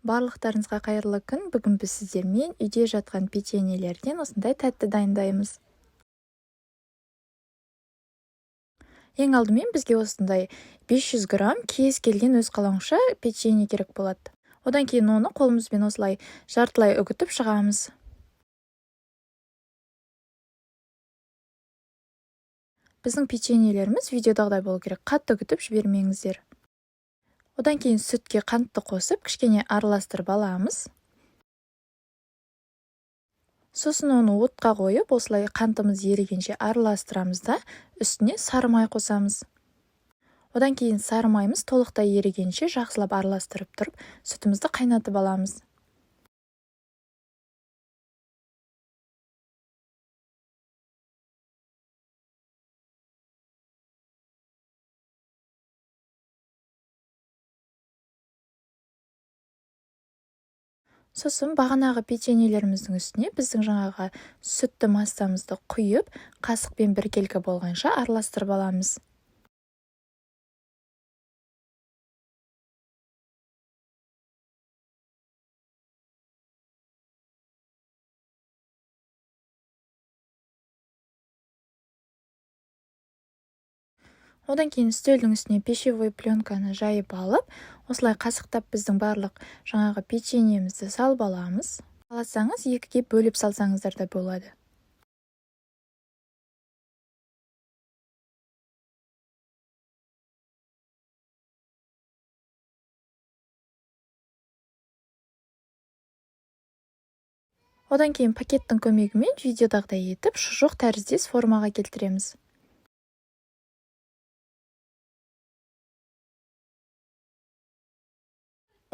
Барлықтарыңызға қайырлы күн. Бүгін біз сіздермен үйде жатқан печеньелерден осындай тәтті дайындаймыз. Ең алдымен бізге осындай 500 грамм кез келген өз қалауыңызша печенье керек болады. Одан кейін оны қолымызбен осылай жартылай үгітіп шығамыз. Біздің печеньелеріміз видеодағыдай болу керек. Қатты үгітіп жібермеңіздер. Одан кейін сүтке қантты қосып, кішкене араластырып аламыз. Сосын оны отқа қойып, осылай қантымыз ерігенше араластырамыз да, үстіне сары май қосамыз. Одан кейін сары майымыз толықтай ерігенше жақсылап араластырып тұрып, сүтімізді қайнатып аламыз. Сосын бағанағы печеньелеріміздің үстіне біздің жаңағы сүтті массамызды құйып, қасықпен біркелкі болғанша араластырып аламыз. Одан кейін үстелдің үстіне пищевой пленканы жайып алып, осылай қасықтап біздің барлық жаңағы печеньемізді салып аламыз. Қаласаңыз екіге бөліп салсаңыздар да болады. Одан кейін пакеттің көмегімен видеодағыдай етіп шұжық тәріздес формаға келтіреміз.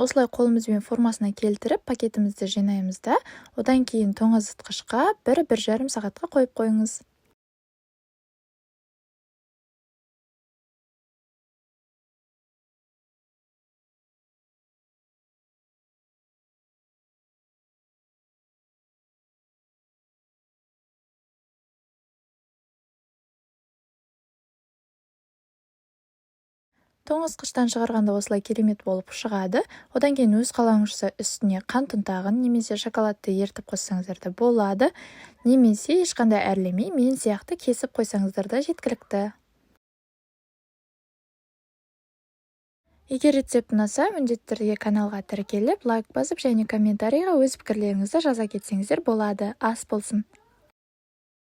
Осылай қолымызбен формасына келтіріп, пакетімізді жинаймыз да, одан кейін тоңазытқышқа 1-1,5 сағатқа қойып қойыңыз. Тоңазытқыштан шығарғанда осылай керемет болып шығады. Одан кейін өз қалауыңызша үстіне қант ұнтағын немесе шоколадты ертіп қоссаңыздар да болады, немесе ешқандай әрлемей мен сияқты кесіп қойсаңыздар да жеткілікті. Егер рецепт ұнаса, міндетті түрде каналға тіркеліп, лайк басып және комментарийға өз пікірлеріңізді жаза кетсеңіздер болады. Ас болсын!